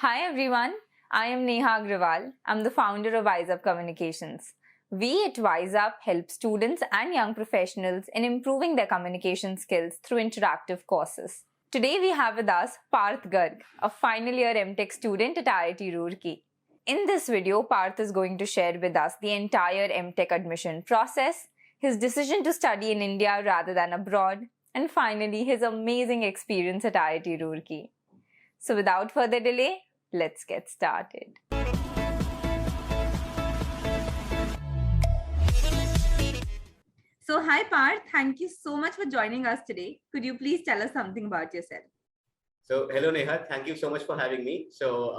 Hi everyone, I am Neha Agrawal. I'm the founder of WiseUp Communications. We at WiseUp help students and young professionals in improving their communication skills through interactive courses. Today we have with us Parth Garg, a final year MTech student at IIT Roorkee. In this video, Parth is going to share with us the entire MTech admission process, his decision to study in India rather than abroad, and finally his amazing experience at IIT Roorkee. So without further delay, let's get started. So hi Parth, thank you so much for joining us today. Could you please tell us something about yourself? So hello Neha, thank you so much for having me. So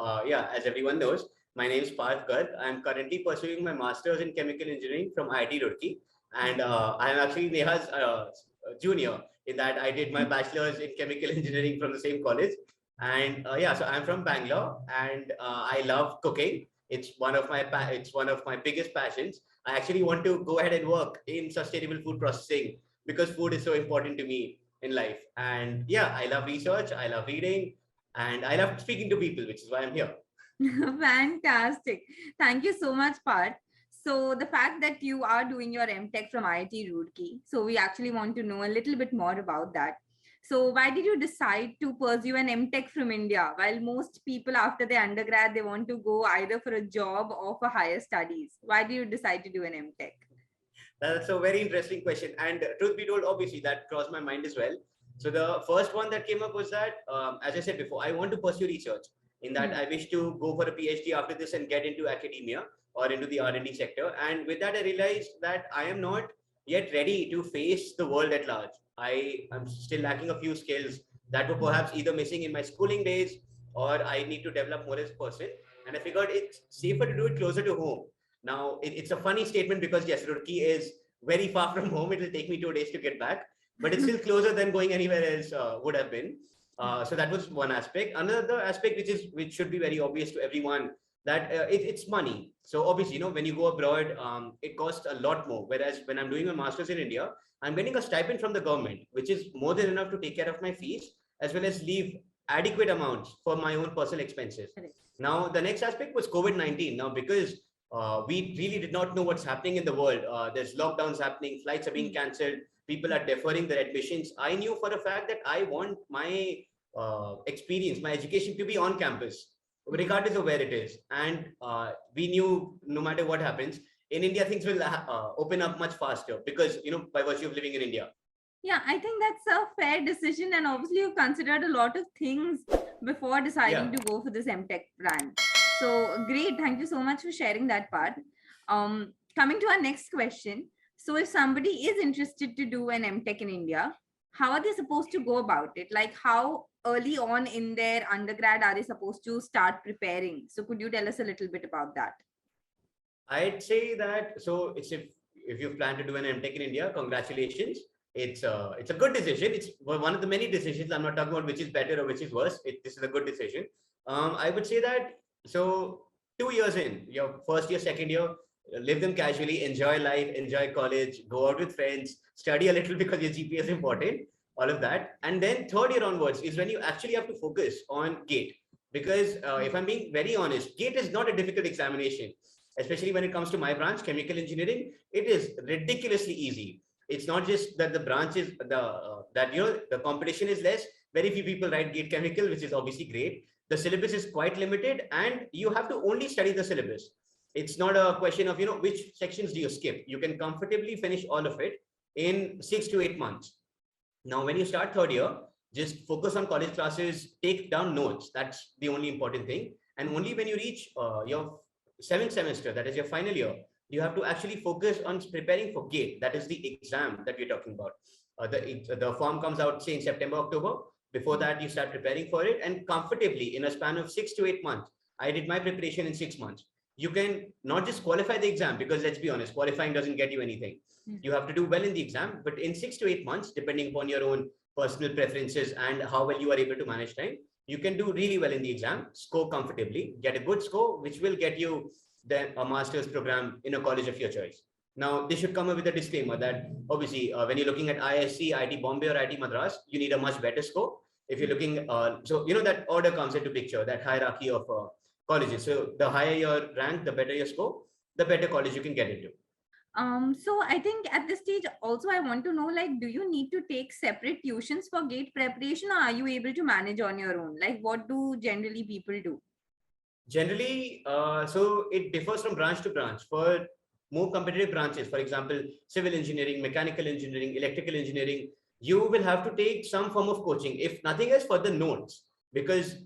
as everyone knows, my name is Parth Garg. I'm currently pursuing my master's in chemical engineering from IIT Roorkee, and I'm actually Neha's junior in that I did my bachelor's in chemical engineering from the same college. And so I'm from Bangalore, and I love cooking. It's one of my biggest passions. I actually want to go ahead and work in sustainable food processing because food is so important to me in life. And yeah, I love research, I love reading, and I love speaking to people, which is why I'm here. Fantastic. Thank you so much, Parth. So the fact that you are doing your MTech from IIT Roorkee, so we actually want to know a little bit more about that. So why did you decide to pursue an MTech from India? While most people after their undergrad, they want to go either for a job or for higher studies. Why did you decide to do an MTech? That's a very interesting question. And truth be told, obviously that crossed my mind as well. So the first one that came up was that, as I said before, I want to pursue research. In that, I wish to go for a PhD after this and get into academia or into the R&D sector. And with that, I realized that I am not yet ready to face the world at large. I am still lacking a few skills that were perhaps either missing in my schooling days, or I need to develop more as a person. And I figured it's safer to do it closer to home. Now, it's a funny statement because yes, Roorkee is very far from home. It will take me 2 days to get back, but it's still closer than going anywhere else would have been. So that was one aspect. Another aspect, which should be very obvious to everyone, that it's money. So obviously, when you go abroad, it costs a lot more. Whereas when I'm doing my master's in India, I'm getting a stipend from the government, which is more than enough to take care of my fees, as well as leave adequate amounts for my own personal expenses. Now, the next aspect was COVID-19. Now, because we really did not know what's happening in the world. There's lockdowns happening, flights are being cancelled, people are deferring their admissions. I knew for a fact that I want my experience, my education to be on campus, regardless of where it is. And we knew no matter what happens, in India, things will open up much faster because, by virtue of living in India. Yeah, I think that's a fair decision. And obviously, you've considered a lot of things before deciding to go for this MTech brand. So great. Thank you so much for sharing that part. Coming to our next question. So if somebody is interested to do an MTech in India, how are they supposed to go about it? Like how early on in their undergrad are they supposed to start preparing? So could you tell us a little bit about that? I'd say that, so it's if you plan to do an MTech in India, congratulations. It's a good decision. It's one of the many decisions. I'm not talking about which is better or which is worse. This is a good decision. I would say that, so 2 years in, your first year, second year, live them casually, enjoy life, enjoy college, go out with friends, study a little because your GPA is important, all of that. And then third year onwards is when you actually have to focus on GATE. Because if I'm being very honest, GATE is not a difficult examination, especially when it comes to my branch, chemical engineering. It is ridiculously easy. It's not just that the branch is the competition is less. Very few people write GATE chemical, which is obviously great. The syllabus is quite limited, and you have to only study the syllabus. It's not a question of which sections do you skip. You can comfortably finish all of it in 6 to 8 months. Now, when you start third year, just focus on college classes, take down notes. That's the only important thing. And only when you reach your 7th semester, that is your final year, you have to actually focus on preparing for GATE. That is the exam that we're talking about. The form comes out, say, in September, October. Before that, you start preparing for it, and comfortably in a span of 6 to 8 months. I did my preparation in 6 months. You can not just qualify the exam, because let's be honest, qualifying doesn't get you anything. You have to do well in the exam, but in 6 to 8 months, depending upon your own personal preferences and how well you are able to manage time, you can do really well in the exam, score comfortably, get a good score, which will get you then a master's program in a college of your choice. Now, this should come up with a disclaimer that obviously when you're looking at IISc, IIT Bombay or IIT Madras, you need a much better score. If you're looking, so that order comes into picture, that hierarchy of colleges. So the higher your rank, the better your score, the better college you can get into. So I think at this stage also I want to know, like, do you need to take separate tuitions for GATE preparation, or are you able to manage on your own? Like, what do generally people do? Generally, so it differs from branch to branch. For more competitive branches, for example, civil engineering, mechanical engineering, electrical engineering, you will have to take some form of coaching, if nothing else for the notes, because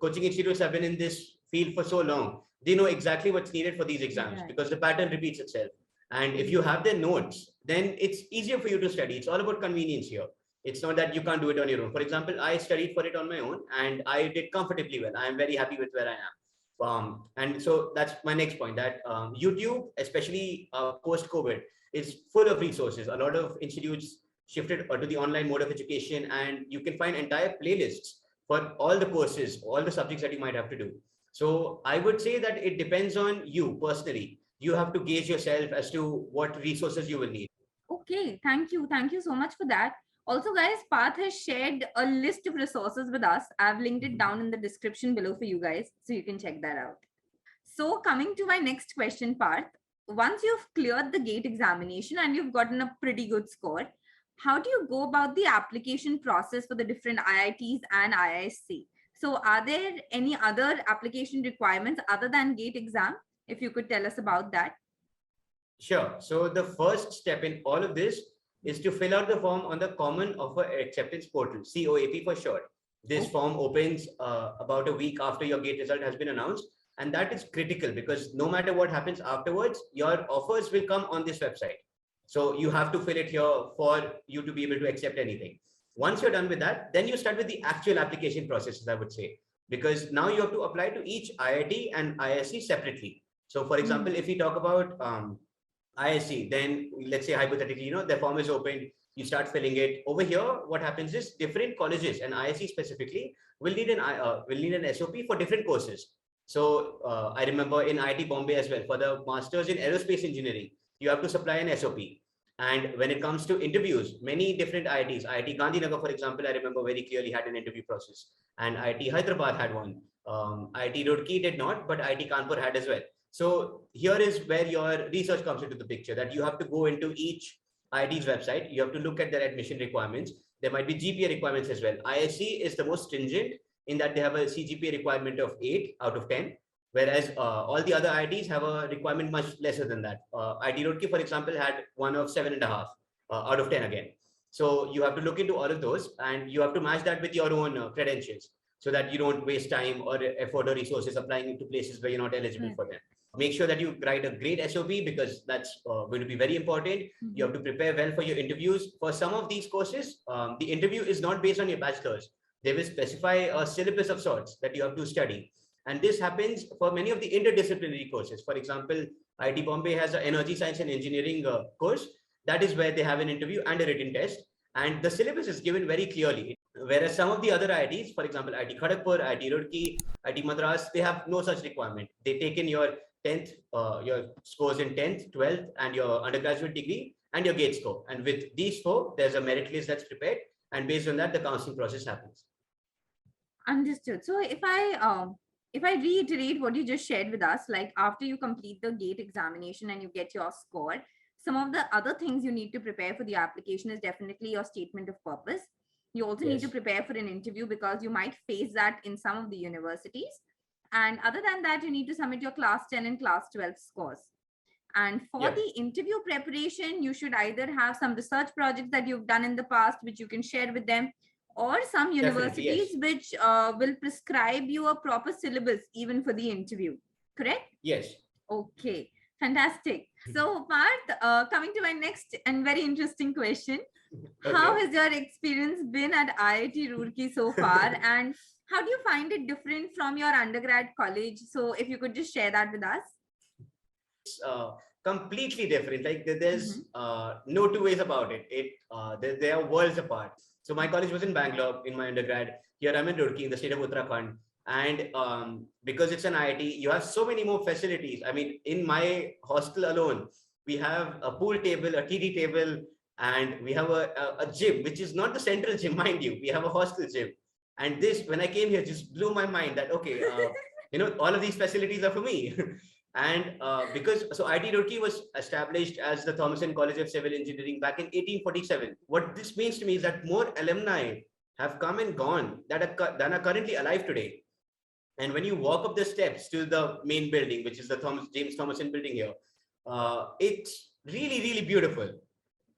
coaching institutes have been in this field for so long. They know exactly what's needed for these exams, because the pattern repeats itself. And if you have their notes, then it's easier for you to study. It's all about convenience here. It's not that you can't do it on your own. For example, I studied for it on my own and I did comfortably well. I am very happy with where I am. And so that's my next point, that YouTube, especially post-COVID, is full of resources. A lot of institutes shifted to the online mode of education, and you can find entire playlists for all the courses, all the subjects that you might have to do. So I would say that it depends on you personally. You have to gauge yourself as to what resources you will need. Okay, thank you. Thank you so much for that. Also, guys, Parth has shared a list of resources with us. I've linked it down in the description below for you guys, so you can check that out. So, coming to my next question, Parth, once you've cleared the GATE examination and you've gotten a pretty good score, how do you go about the application process for the different IITs and IISc? So, are there any other application requirements other than GATE exam? If you could tell us about that. Sure. So the first step in all of this is to fill out the form on the Common Offer Acceptance Portal, COAP for short. This form opens about a week after your GATE result has been announced. And that is critical because no matter what happens afterwards, your offers will come on this website. So you have to fill it here for you to be able to accept anything. Once you're done with that, then you start with the actual application process, I would say, because now you have to apply to each IIT and IISc separately. So for example, if we talk about IISc, then let's say hypothetically, the form is opened, you start filling it. Over here, what happens is different colleges and IISc specifically will need an SOP for different courses. So I remember in IIT Bombay as well, for the masters in aerospace engineering, you have to supply an SOP. And when it comes to interviews, many different IITs, IIT Gandhinagar, for example, I remember very clearly had an interview process, and IIT Hyderabad had one. IIT Roorkee did not, but IIT Kanpur had as well. So here is where your research comes into the picture, that you have to go into each IIT's website. You have to look at their admission requirements. There might be GPA requirements as well. IISc is the most stringent in that they have a CGPA requirement of 8 out of 10, whereas all the other IITs have a requirement much lesser than that. IIT Roorkee, for example, had one of 7.5 out of 10 again. So you have to look into all of those and you have to match that with your own credentials so that you don't waste time or effort or resources applying to places where you're not eligible for them. Make sure that you write a great SOP because that's going to be very important. You have to prepare well for your interviews. For some of these courses, the interview is not based on your bachelor's. They will specify a syllabus of sorts that you have to study. And this happens for many of the interdisciplinary courses. For example, IIT Bombay has an energy science and engineering course. That is where they have an interview and a written test. And the syllabus is given very clearly. Whereas some of the other IITs, for example, IIT Kharagpur, IIT Roorkee, IIT Madras, they have no such requirement. They take in your 10th, your scores in 10th, 12th, and your undergraduate degree and your GATE score. And with these four, there's a merit list that's prepared. And based on that, the counseling process happens. Understood. So if I reiterate what you just shared with us, like after you complete the GATE examination and you get your score, some of the other things you need to prepare for the application is definitely your statement of purpose. You also need to prepare for an interview because you might face that in some of the universities. And other than that, you need to submit your class 10 and class 12 scores. And for the interview preparation, you should either have some research projects that you've done in the past, which you can share with them, or some universities which will prescribe you a proper syllabus even for the interview. Correct? Yes. Okay, fantastic. So Parth, coming to my next and very interesting question. How has your experience been at IIT Roorkee so far? And how do you find it different from your undergrad college? So if you could just share that with us. It's completely different. Like there's no two ways about it. They are worlds apart. So my college was in Bangalore in my undergrad. Here I'm in Roorkee in the state of Uttarakhand. And because it's an IIT, you have so many more facilities. I mean, in my hostel alone, we have a pool table, a TD table, and we have a gym, which is not the central gym, mind you. We have a hostel gym. And this, when I came here, just blew my mind that, okay, all of these facilities are for me. And because, so IIT Roorkee was established as the Thomson College of Civil Engineering back in 1847. What this means to me is that more alumni have come and gone that are currently alive today. And when you walk up the steps to the main building, which is the James Thomason building here, it's really, really beautiful.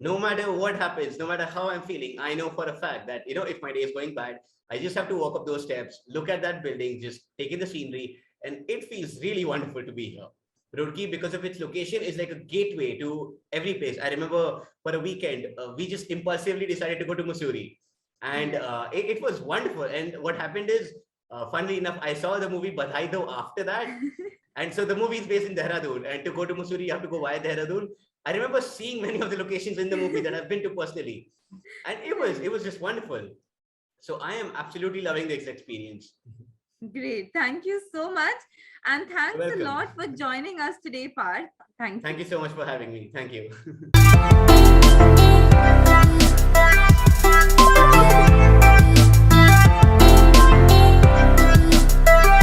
No matter what happens, no matter how I'm feeling, I know for a fact that, if my day is going bad, I just have to walk up those steps, look at that building, just take in the scenery, and it feels really wonderful to be here. Roorkee, because of its location, is like a gateway to every place. I remember for a weekend, we just impulsively decided to go to Mussoorie. And it was wonderful. And what happened is, funnily enough, I saw the movie Badhai Do after that. And so the movie is based in Dehradun. And to go to Mussoorie, you have to go via Dehradun. I remember seeing many of the locations in the movie that I've been to personally. And it was just wonderful. So I am absolutely loving this experience. Great. Thank you so much. And thanks You're a welcome. lot for joining us today, Parth. Thank you. Thank you so much for having me. Thank you.